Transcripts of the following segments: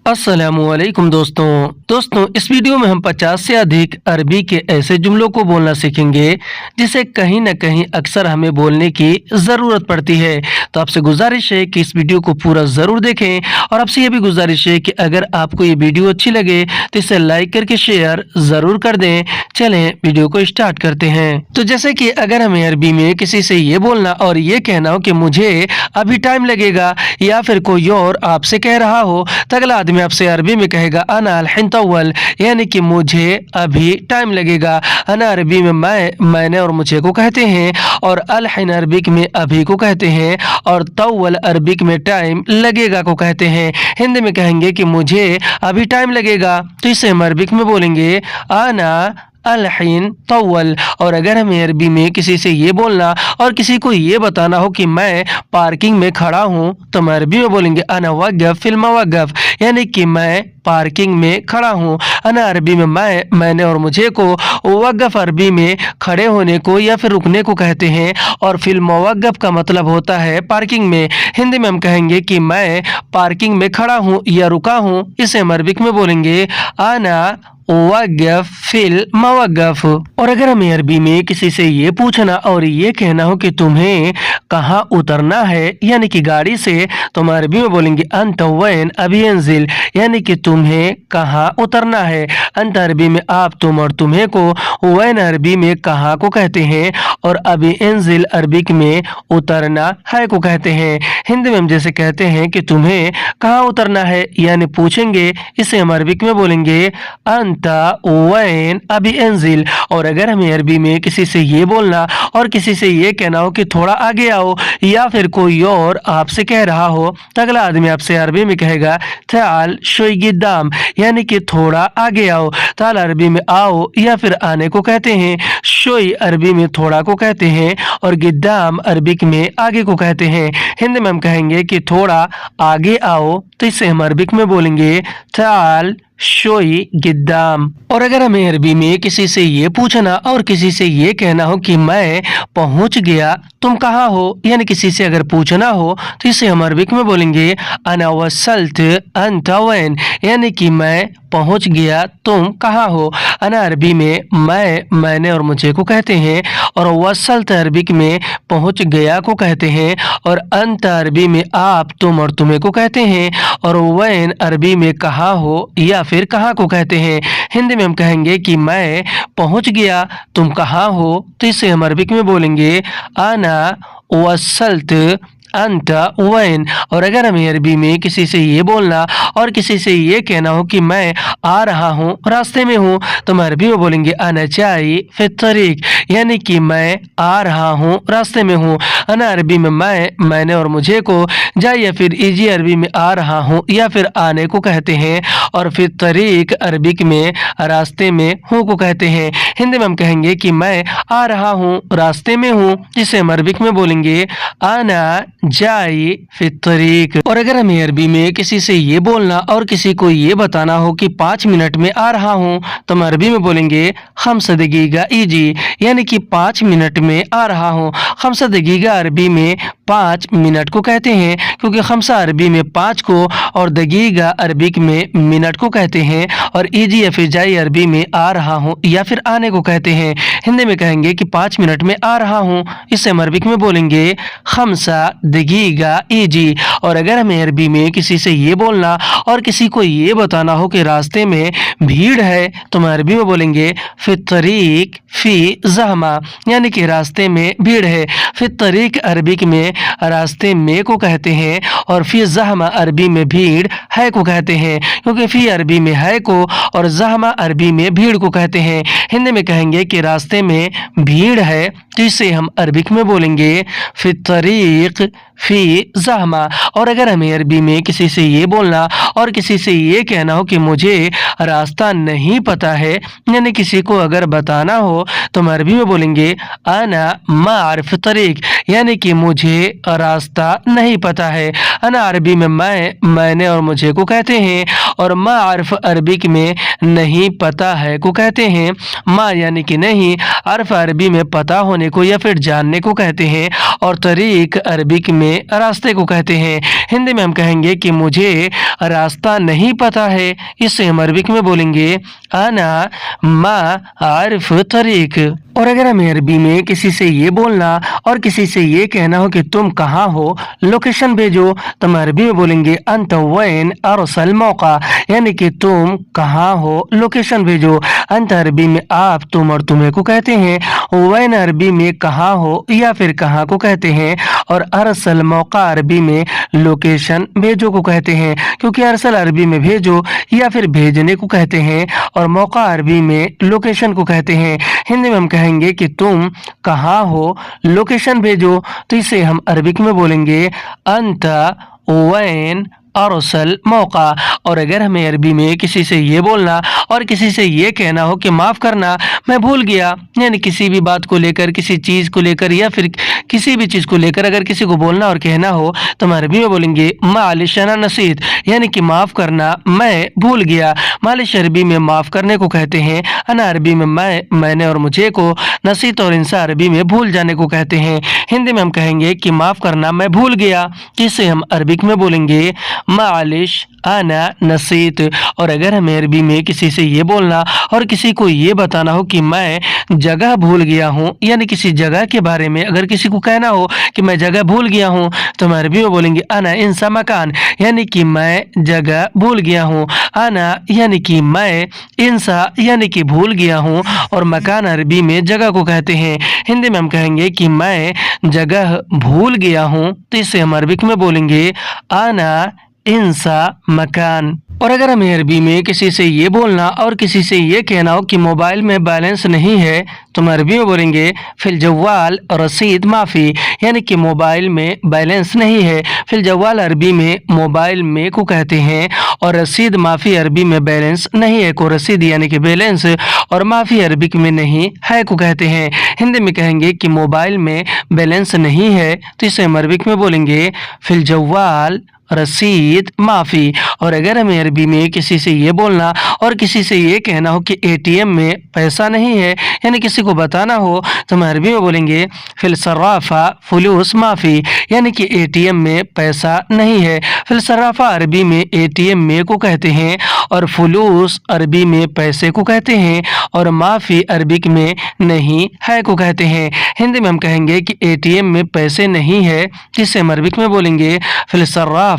अस्सलामुअलैकुम दोस्तों इस वीडियो में हम 50 से अधिक अरबी के ऐसे जुमलों को बोलना सीखेंगे जिसे कहीं ना कहीं अक्सर हमें बोलने की ज़रूरत पड़ती है। तो आपसे गुजारिश है कि इस वीडियो को पूरा ज़रूर देखें और आपसे ये भी गुजारिश है कि अगर आपको ये वीडियो अच्छी लगे तो इसे लाइक करके शेयर ज़रूर कर दें। चलें वीडियो को स्टार्ट करते हैं। तो जैसे कि अगर हमें अरबी में किसी से ये बोलना और ये कहना हो कि मुझे अभी टाइम लगेगा, या फिर कोई और आपसे कह रहा हो तो अगला आदमी आपसे अरबी में कहेगा अना अल-हिन तव्वल, यानी कि मुझे अभी टाइम लगेगा। अना अरबी में मैंने और मुझे को कहते हैं, और अल-हिन अरबिक में अभी को कहते हैं, और तव्वल अरबिक में टाइम लगेगा को कहते हैं। हिंदी में कहेंगे कि मुझे अभी टाइम लगेगा तो इसे हम अरबिक में बोलेंगे अना अल-हिन तव्वल। और अगर हमें अरबी में किसी से ये बोलना और किसी को ये बताना हो कि मैं पार्किंग में खड़ा हूँ तो हम अरबी में बोलेंगे अना वक़फ़ फ़िल मवक़फ़, यानी कि मैं पार्किंग में खड़ा हूँ। अना अरबी में मैंने और मुझे को, वक़फ़ अरबी में खड़े होने को या फिर रुकने को कहते हैं, और फ़िल मवक़फ़ का मतलब होता है पार्किंग में। हिंदी में हम कहेंगे कि मैं पार्किंग में खड़ा हूँ या रुका हूँ, इसे हम अरबिक में बोलेंगे अना वक़फ़ फ़िल मवक़फ़। और अगर हमें अरबी में किसी से ये पूछना और ये कहना हो कि तुम्हें कहाँ उतरना है, यानी कि गाड़ी से, तो हम अरबी में बोलेंगे अंत वैन अभी एंजिल, यानी कि तुम्हें कहाँ उतरना है। अंत अरबी में आप, तुम और तुम्हें को, वैन अरबी में कहाँ को कहते हैं, और अभी एंजिल अरबिक में उतरना है को कहते हैं। हिंदी में हम जैसे कहते हैं कि तुम्हें कहाँ उतरना है, यानी पूछेंगे, इसे हम अरबिक में बोलेंगे अंत वैन अभी एंजिल। और अगर हमें अरबी में किसी से ये बोलना और किसी से ये कहना हो कि थोड़ा आगे आओ, या फिर कोई और आपसे कह रहा हो तो अगला आदमी आपसे अरबी में कहेगा ताल शोई गिद्दाम, यानी कि थोड़ा आगे आओ। ताल अरबी में आओ या फिर आने को कहते हैं, शोई अरबी में थोड़ा को कहते हैं, और गिद्दाम अरबिक में आगे को कहते हैं। हिंदी में हम कहेंगे कि थोड़ा आगे आओ तो इसे हम अरबिक में बोलेंगे ताल शोई गिद्दाम। और अगर हमें अरबी में किसी से ये पूछना और किसी से ये कहना हो कि मैं पहुंच गया, तुम कहाँ हो, यानी किसी से अगर पूछना हो तो इसे हम अरबिक में बोलेंगे अना वसल्त अंत वैन, यानी कि मैं पहुंच गया, तुम कहाँ हो। अना अरबी में मैंने और मुझे को कहते हैं, और वसल्त अरबिक में पहुंच गया को कहते हैं, और अंत अरबी में आप, तुम और तुम्हें को कहते हैं, और वैन अरबी में कहाँ हो या फिर कहाँ को कहते हैं। हिंदी में हम कहेंगे कि मैं पहुंच गया, तुम कहाँ हो, तो इसे हम अरबिक में बोलेंगे अना वसल्त अंत वैन। और अगर हमें अरबी में किसी से ये बोलना और किसी से ये कहना हो कि मैं आ रहा हूँ, रास्ते में हूँ, तो हम अरबी में बोलेंगे अना जाई फित तरीक, यानी कि मैं आ रहा हूँ, रास्ते में हूँ। अना अरबी में मैंने और मुझे को, जाई या फिर इजी अरबी में आ रहा हूँ या फिर आने को कहते हैं, और फिर तरीक अरबिक में रास्ते में हूँ को कहते हैं। हिंदी में हम कहेंगे कि मैं आ रहा हूँ, रास्ते में हूँ, जिसे हम अरबिक में बोलेंगे अना जाई फित तरीक। और अगर हमें अरबी में किसी से ये बोलना और किसी को ये बताना हो कि 5 मिनट में आ रहा हूँ, तो हम अरबी में बोलेंगे खम्स दकीका इजी, यानी कि 5 मिनट में आ रहा हूँ। खम्स दकीका अरबी में 5 मिनट को कहते हैं, क्योंकि खम्सा अरबी में 5 को और दकीका अरबिक में मिनट को कहते हैं, और इजी या फिर जाई अरबी में आ रहा हूँ या फिर आने को कहते हैं। हिंदी में कहेंगे कि 5 मिनट में आ रहा हूँ, इसे हम अरबिक में बोलेंगे खम्सा दकीका इजी। और अगर हमें अरबी में किसी से ये बोलना और किसी को ये बताना हो कि रास्ते में भीड़ है, तो हम अरबी में बोलेंगे फित तरीक फी ज़हमा, यानी कि रास्ते में भीड़ है। फित तरीक अरबिक में रास्ते में को कहते हैं, और फी ज़हमा अरबी में भीड़ है को कहते हैं, क्योंकि फी अरबी में है को और ज़हमा अरबी में भीड़ को कहते हैं। हिंदी में कहेंगे कि रास्ते में भीड़ है, तो इसे हम अरबिक में बोलेंगे फित तरीक फी ज़हमा। और अगर हमें अरबी में किसी से ये बोलना और किसी से ये कहना हो कि मुझे रास्ता नहीं पता है, यानी किसी को अगर बताना हो, तो हम अरबी में बोलेंगे अना मारिफ तरीक, यानी कि मुझे रास्ता नहीं पता है। अना अरबी में मैंने और मुझे को कहते हैं, और मारिफ अरबिक में नहीं पता है को कहते हैं। मा यानी कि नहीं, अरफ अरबी में पता होने को या फिर जानने को कहते हैं, और तरीक अरबिक में में रास्ते को कहते हैं। हिंदी में हम कहेंगे कि मुझे रास्ता नहीं पता है, इसे हम अरबिक में बोलेंगे अना मा आरिफ तरीक। और अगर हमें अरबी में किसी से ये बोलना और किसी से ये कहना हो कि तुम कहाँ हो, लोकेशन भेजो, तो हम अरबी में बोलेंगे अंत वैन अरसल मौका, यानी कि तुम कहाँ हो, लोकेशन भेजो। अंत अरबी में आप, तुम और तुम्हें को कहते हैं। वैन अरबी में कहाँ हो या फिर कहाँ को कहते हैं। और अरसल मौका अरबी में लोकेशन भेजो को कहते हैं, क्योंकि अरसल अरबी में भेजो या फिर भेजने को कहते हैं और मौका अरबी में लोकेशन को कहते हैं। हिंदी में हम कहेंगे कि तुम कहाँ हो, लोकेशन भेजो, तो इसे हम अरबिक में बोलेंगे अंत वैन अरसल मौका। और अगर हमें अरबी में किसी से ये बोलना और किसी से ये कहना हो कि माफ़ करना मैं भूल गया, यानी किसी भी बात को लेकर, किसी चीज़ को लेकर या फिर किसी भी चीज़ को लेकर अगर किसी को बोलना और कहना हो, तो हम अरबी में बोलेंगे मालिश अना नसीत, यानी कि माफ़ करना मैं भूल गया। मालिश अरबी में माफ़ करने को कहते हैं, अना अरबी में मैंने और मुझे को, नसीत और इंसा अरबी में भूल जाने को कहते हैं। हिंदी में हम कहेंगे कि माफ़ करना मैं भूल गया, इसे हम अरबिक में बोलेंगे मालिश आना नसीत। और अगर हमें अरबी में किसी से ये बोलना और किसी को ये बताना हो कि मैं जगह भूल गया हूँ, यानी किसी जगह के बारे में अगर किसी को कहना हो कि मैं जगह भूल गया हूँ, तो हम अरबी में बोलेंगे अना इंसा मकान, यानी कि मैं जगह भूल गया हूँ। अना यानी कि मैं, इंसा यानी कि भूल गया हूँ, और मकान अरबी में जगह को कहते हैं। हिंदी में हम कहेंगे कि मैं जगह भूल गया हूँ, तो इसे हम अरबिक में बोलेंगे आना इंसा मकान। और अगर हमें अरबी में किसी से ये बोलना और किसी से ये कहना हो कि मोबाइल में बैलेंस नहीं है, तो हम अरबी में बोलेंगे फिल जवाल रसीद माफ़ी, यानी कि मोबाइल में बैलेंस नहीं है। फिल जवाल अरबी में मोबाइल में को कहते हैं और रसीद माफ़ी अरबी में बैलेंस नहीं है को रसीद यानी कि बैलेंस, और माफ़ी अरबिक में नहीं है को कहते हैं। हिंदी में कहेंगे कि मोबाइल में बैलेंस नहीं है, तो इसे हम अरबिक में बोलेंगे फिल जवाल रसीद माफ़ी। और अगर हमें अरबी में किसी से ये बोलना और किसी से ये कहना हो कि एटीएम में पैसा नहीं है, यानी किसी को बताना हो, तो हम अरबी में बोलेंगे फिल सर्राफा फुलूस माफ़ी, यानी कि एटीएम में पैसा नहीं है। फिल सर्राफा अरबी में एटीएम में को कहते हैं और फुलूस अरबी में पैसे को कहते हैं और माफ़ी अरबिक में नहीं है को कहते हैं। हिंदी में हम कहेंगे कि एटीएम में पैसे नहीं है, जिससे हम अरबिक में बोलेंगे फिल सर्राफा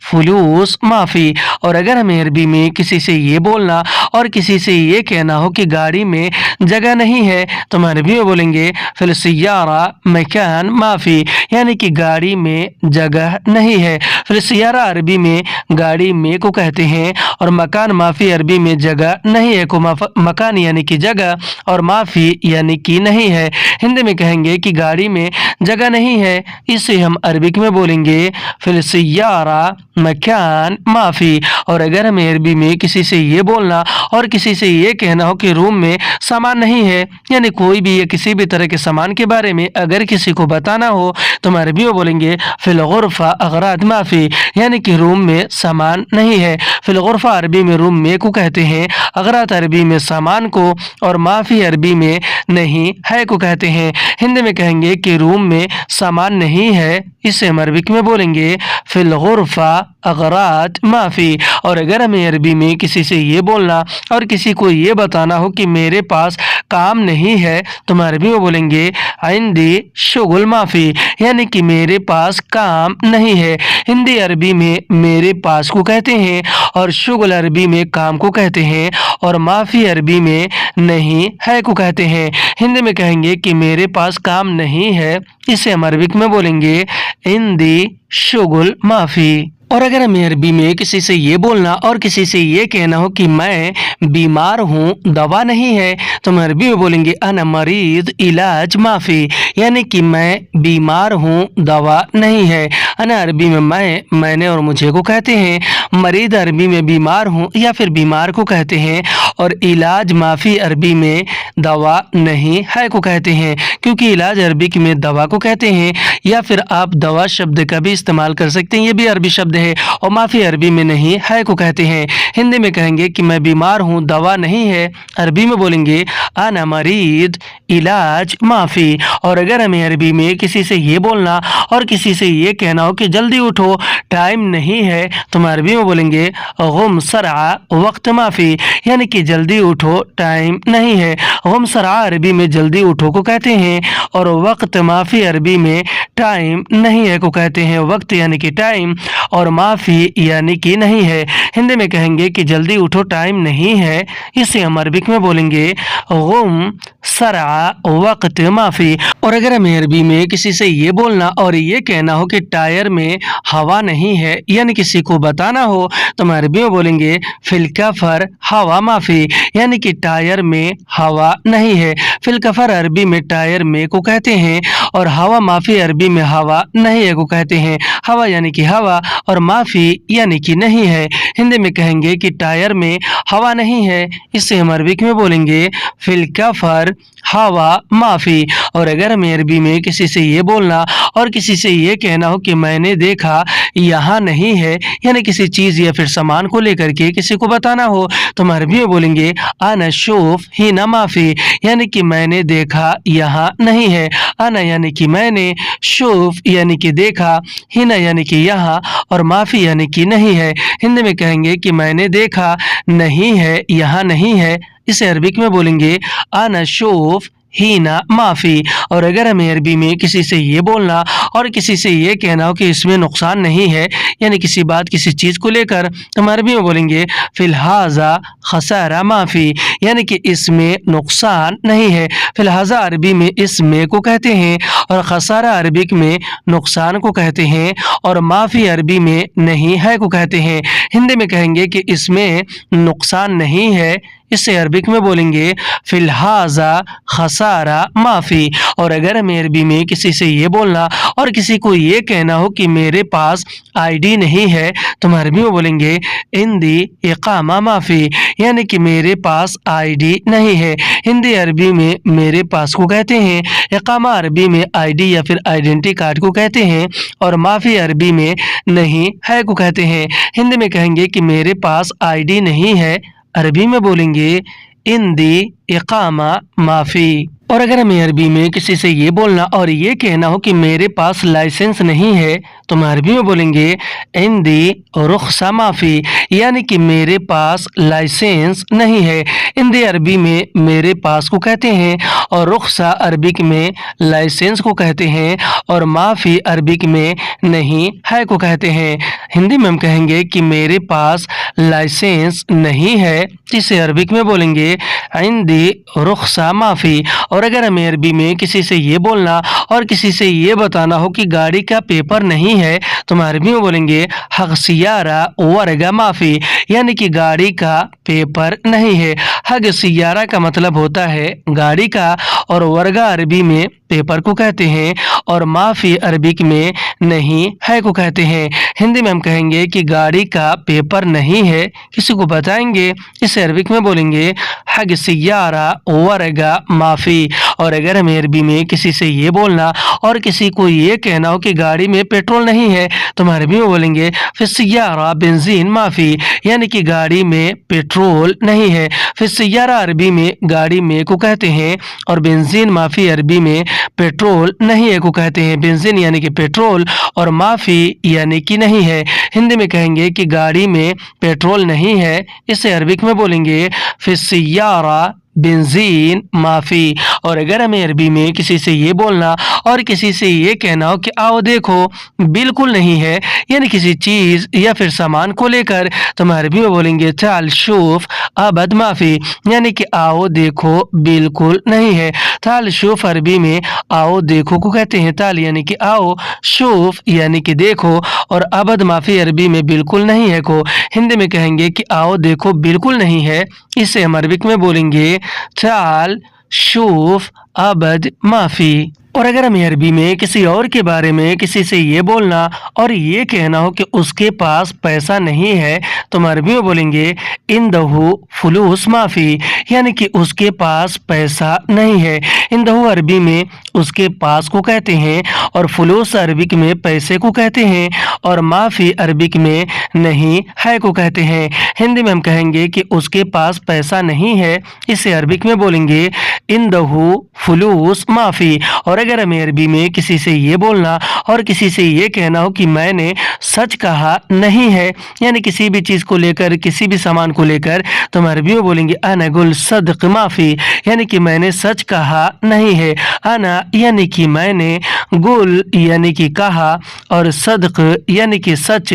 फुलूस माफ़ी। और अगर हमें अरबी में किसी से ये बोलना और किसी से ये कहना हो कि गाड़ी में जगह नहीं है, तो हम अरबी में बोलेंगे फिल सियारा मकान माफ़ी, यानी कि गाड़ी में जगह नहीं है। फिल सियारा अरबी में गाड़ी में को कहते हैं और मकान माफ़ी अरबी में जगह नहीं है को मकान यानी कि जगह और माफ़ी यानी कि नहीं है। हिंदी में कहेंगे कि गाड़ी में जगह नहीं है, इसे हम अरबिक में बोलेंगे फिल सियारा मकान माफ़ी। और अगर हमें अरबी में किसी से ये बोलना और किसी से ये कहना हो कि रूम में सामान नहीं है, यानी कोई भी या किसी भी तरह के सामान के बारे में अगर किसी को बताना हो, तो हम अरबी में बोलेंगे फिल गुरफा अगरात माफ़ी, यानी कि रूम में सामान नहीं है। फिल गुरफा अरबी में रूम में को कहते हैं, अगरात अरबी में सामान को, और माफ़ी अरबी में नहीं है को कहते हैं। हिंदी में कहेंगे कि रूम में सामान नहीं है, इसे हम अरबिक में बोलेंगे फिल गुरफा अगरात माफ़ी। और अगर हमें अरबी में किसी से ये बोलना और किसी को ये बताना हो कि मेरे पास काम नहीं है, तो हम अरबी में बोलेंगे आइंदी शुगुल माफ़ी, यानी कि मेरे पास काम नहीं है। हिंदी अरबी में मेरे पास को कहते हैं और शुगुल अरबी में काम को कहते हैं और माफ़ी अरबी में नहीं है को कहते हैं। हिंदी में कहेंगे कि मेरे पास काम नहीं है, इसे हम अरबिक में बोलेंगे इंदी शुगुल माफ़ी। और अगर हमें अरबी में किसी से ये बोलना और किसी से ये कहना हो कि मैं बीमार हूँ, दवा नहीं है, तो हम अरबी में बोलेंगे अना मरीज इलाज माफ़ी, यानी कि मैं बीमार हूँ, दवा नहीं है। अना अरबी में मैंने और मुझे को कहते हैं, मरीज अरबी में बीमार हूँ या फिर बीमार को कहते हैं اور علاج معافی عربی میں دوا نہیں ہے کو کہتے ہیں، کیونکہ علاج عربی میں دوا کو کہتے ہیں، یا پھر آپ دوا شبد کا بھی استعمال کر سکتے ہیں، یہ بھی عربی شبد ہے، اور معافی عربی میں نہیں ہے کو کہتے ہیں۔ ہندی میں کہیں گے کہ میں بیمار ہوں، دوا نہیں ہے، عربی میں بولیں گے انا مریض علاج معافی۔ اور اگر ہمیں عربی میں کسی سے یہ بولنا اور کسی سے یہ کہنا ہو کہ جلدی اٹھو ٹائم نہیں ہے، تو ہم عربی میں بولیں گے غم سرعہ وقت معافی، یعنی کہ جلدی اٹھو ٹائم نہیں ہے۔ غم سرعہ عربی میں جلدی اٹھو کو کہتے ہیں، اور وقت معافی عربی میں ٹائم نہیں ہے کو کہتے ہیں۔ وقت یعنی کہ ٹائم اور معافی یعنی کہ نہیں ہے۔ ہندی میں کہیں گے کہ جلدی اٹھو ٹائم نہیں ہے، اسے ہم عربک میں بولیں گے غم سرعہ وقت معافی۔ اور اگر ہمیں عربی میں کسی سے یہ بولنا اور یہ کہنا ہو کہ ٹائر میں ہوا نہیں ہے، یعنی کسی کو بتانا ہو، تو ہم عربی میں بولیں گے فی الکفر ہوا معافی، یعنی کہ ٹائر میں ہوا نہیں ہے۔ فی الکفر عربی میں ٹائر میں کو کہتے ہیں، اور ہوا معافی عربی میں ہوا نہیں ہے کو کہتے ہیں۔ ہوا یعنی کہ ہوا اور معافی یعنی کہ نہیں ہے۔ ہندی میں کہیں گے کہ ٹائر میں ہوا نہیں ہے، اس سے ہم عربک میں بولیں گے فی الکفر ہوا معافی۔ اور اگر ہمیں عربی میں کسی سے یہ بولنا اور کسی سے یہ کہنا ہو کہ میں نے دیکھا یہاں نہیں ہے، یعنی کسی چیز یا پھر سامان کو لے کر کے کسی کو بتانا ہو، تو ہم عربی میں بولیں گے انا شوف ہنا معافی، یعنی کہ میں نے دیکھا یہاں نہیں ہے۔ انا یعنی کہ میں نے، شوف یعنی کہ دیکھا، ہنا یعنی کہ یہاں، اور معافی یعنی کہ نہیں ہے۔ ہندی میں کہیں گے کہ میں نے دیکھا نہیں ہے یہاں نہیں ہے، اسے عربک میں بولیں گے انا شوف ہینا معافی۔ اور اگر ہمیں عربی میں کسی سے یہ بولنا اور کسی سے یہ کہنا ہو کہ اس میں نقصان نہیں ہے، یعنی کسی بات کسی چیز کو لے کر، ہم عربی میں بولیں گے فی الحاظہ خسارہ معافی، یعنی کہ اس میں نقصان نہیں ہے۔ فی الحاظہ عربی میں اس میں کو کہتے ہیں، اور خسارہ عربک میں نقصان کو کہتے ہیں، اور معافی عربی میں نہیں ہے کو کہتے ہیں۔ ہندی میں کہیں گے کہ اس میں نقصان نہیں ہے، اس سے عربک میں بولیں گے فی الحاظہ خسارہ معافی۔ اور اگر ہمیں عربی میں کسی سے یہ بولنا اور کسی کو یہ کہنا ہو کہ میرے پاس آئی ڈی نہیں ہے، تو ہم عربی میں بولیں گے عندی اقامہ معافی، یعنی کہ میرے پاس آئی ڈی نہیں ہے۔ ہندی عربی میں میرے پاس کو کہتے ہیں، اقامہ عربی میں آئی ڈی یا پھر آئیڈینٹی کارڈ کو کہتے ہیں، اور معافی عربی میں نہیں ہے کو کہتے ہیں۔ ہندی میں کہیں گے کہ میرے پاس آئی ڈی نہیں ہے، عربی میں بولیں گے عندی اقامہ معافی۔ اور اگر ہمیں عربی میں کسی سے یہ بولنا اور یہ کہنا ہو کہ میرے پاس لائسنس نہیں ہے، تو ہم عربی میں بولیں گے عندی رخصہ معافی، یعنی کہ میرے پاس لائسنس نہیں ہے۔ ہندی عربی میں میرے پاس کو کہتے ہیں، اور رخصہ عربک میں لائسنس کو کہتے ہیں، اور معافی عربک میں نہیں ہے کو کہتے ہیں۔ ہندی میں ہم کہیں گے کہ میرے پاس لائسنس نہیں ہے، جسے عربک میں بولیں گے عندی رخصہ معافی۔ اور اگر ہمیں عربی میں کسی سے یہ بولنا اور کسی سے یہ بتانا ہو کہ گاڑی کا پیپر نہیں ہے، تو ہم عربی میں بولیں گے حق سیارہ ورگہ معافی، یعنی کہ گاڑی کا پیپر نہیں ہے۔ حق سیارہ کا مطلب ہوتا ہے گاڑی کا، اور ورگہ عربی میں پیپر کو کہتے ہیں، اور معافی عربک میں نہیں ہے کو کہتے ہیں۔ ہندی میں ہم کہیں گے کہ گاڑی کا پیپر نہیں ہے، کسی کو بتائیں گے، اسے عربک میں بولیں گے حق سیارہ ورگہ معافی۔ اور اگر ہمیں عربی میں کسی سے یہ بولنا اور کسی کو یہ کہنا ہو کہ گاڑی میں پیٹرول نہیں ہے، تو ہم عربی میں بولیں گے فی السیارہ بنزین معافی، یعنی کہ گاڑی میں پیٹرول نہیں ہے۔ فی السیارہ عربی میں گاڑی میں کو کہتے ہیں، اور بنزین معافی عربی میں پیٹرول نہیں ہے کو کہتے ہیں۔ بنزین یعنی کہ پیٹرول، اور معافی یعنی کہ نہیں ہے۔ ہندی میں کہیں گے کہ گاڑی میں پیٹرول نہیں ہے، اسے عربک میں بولیں گے فی السیارہ بنزین معافی۔ اور اگر ہمیں عربی میں کسی سے یہ بولنا اور کسی سے یہ کہنا ہو کہ آؤ دیکھو بالکل نہیں ہے، یعنی کسی چیز یا پھر سامان کو لے کر، تو ہم عربی میں بولیں گے تعال شوف ابد معافی، یعنی کہ آؤ دیکھو بالکل نہیں ہے۔ تعال شوف عربی میں آؤ دیکھو کو کہتے ہیں، تعال یعنی کہ آؤ، شوف یعنی کہ دیکھو، اور ابد معافی عربی میں بالکل نہیں ہے کو۔ ہندی میں کہیں گے کہ آؤ دیکھو بالکل نہیں ہے، اسے ہم عربک میں بولیں گے تعال شوف ابد معافی۔ और अगर हमें अरबी में किसी और के बारे में किसी से ये बोलना और ये कहना हो कि उसके पास पैसा नहीं है, तो हम अरबी में बोलेंगे इंदहु फुलूस माफ़ी, यानी कि उसके पास पैसा नहीं है। इंदहु अरबी में उसके पास को कहते हैं और फुलूस अरबिक में पैसे को कहते हैं और माफ़ी अरबिक में नहीं है को कहते हैं। हिंदी में हम कहेंगे कि उसके पास पैसा नहीं है, इसे अरबिक में बोलेंगे इंदहु फुलूस माफ़ी। और अगर हमें अरबी में किसी से ये बोलना और किसी से ये कहना हो कि मैंने सच कहा नहीं है, यानी किसी भी चीज़ को लेकर, किसी भी सामान को लेकर, तो हम अरबी में बोलेंगे अना गुल सदक माफ़ी, यानी कि मैंने सच कहा नहीं है। अना यानी कि मैंने, गुल यानी कि कहा, और सदक यानी कि सच,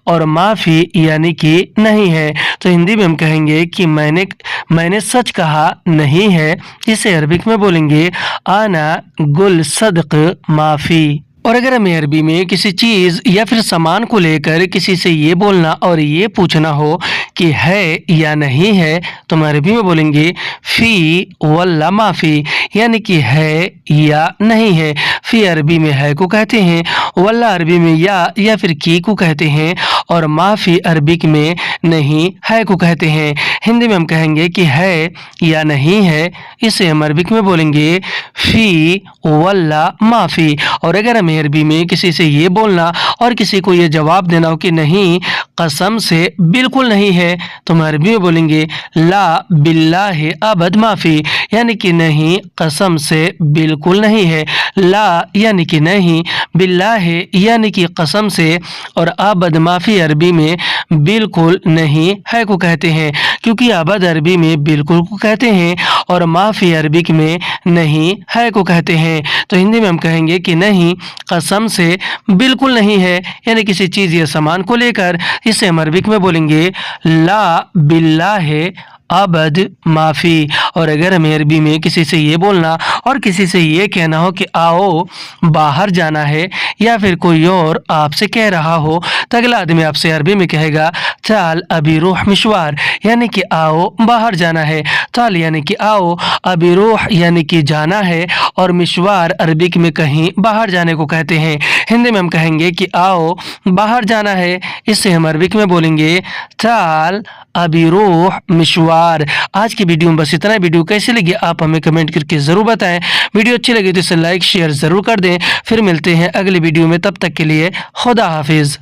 और माफ़ी यानी कि नहीं है। तो हिंदी में हम कहेंगे कि मैंने सच कहा नहीं है, इसे अरबिक में बोलेंगे आना गुल सदक माफ़ी। और अगर हमें अरबी में किसी चीज़ या फिर सामान को लेकर किसी से ये बोलना और ये पूछना हो कि है या नहीं है, तो हम अरबी में बोलेंगे फ़ी वल्ला माफ़ी, यानी कि है या नहीं है। फ़ी अरबी में है को कहते हैं, वल्ला अरबी में या फिर की को कहते हैं, और माफ़ी अरबिक में नहीं है को कहते हैं। हिंदी में हम कहेंगे कि है या नहीं है, इसे हम अरबिक में बोलेंगे फ़ी वल्ला माफ़ी। और अगर हमें अरबी में किसी से ये बोलना और किसी को ये जवाब देना हो कि नहीं, कसम से बिल्कुल नहीं है, तो हम अरबी में बोलेंगे ला बिल्लाहि अबद माफ़ी, यानी कि नहीं, कसम से बिल्कुल नहीं है। ला यानी कि नहीं, बिल्लाहि यानी कि कसम से, और अबद माफ़ी अरबी में बिल्कुल नहीं है को कहते हैं, क्योंकि अबद अरबी में बिल्कुल को कहते हैं और माफ़ी अरबिक में नहीं है को कहते हैं। तो हिंदी में हम कहेंगे कि नहीं, कसम से बिल्कुल नहीं है, यानी किसी चीज़ या सामान को लेकर, इसे हम अरबिक में बोलेंगे ला बिल्लाहि अबद माफ़ी। और अगर हमें अरबी में किसी से ये बोलना और किसी से ये कहना हो कि आओ बाहर जाना है, या फिर कोई और आपसे कह रहा हो, तो अगला आदमी आपसे अरबी में कहेगा चाल अभी रूह मिशवार, यानी कि आओ बाहर जाना है। चाल यानी कि आओ, अभी रूह यानी कि जाना है, और मिशवार अरबिक में कहीं बाहर जाने को कहते हैं। हिंदी में हम कहेंगे कि आओ बाहर जाना है, इससे हम अरबिक में बोलेंगे चाल अभी रूह मिशवार। आज की वीडियो में बस इतना। वीडियो कैसी लगी आप हमें कमेंट करके ज़रूर बताएं। वीडियो अच्छी लगी तो इसे लाइक शेयर ज़रूर कर दें। फिर मिलते हैं अगली वीडियो में, तब तक के लिए खुदा हाफिज़।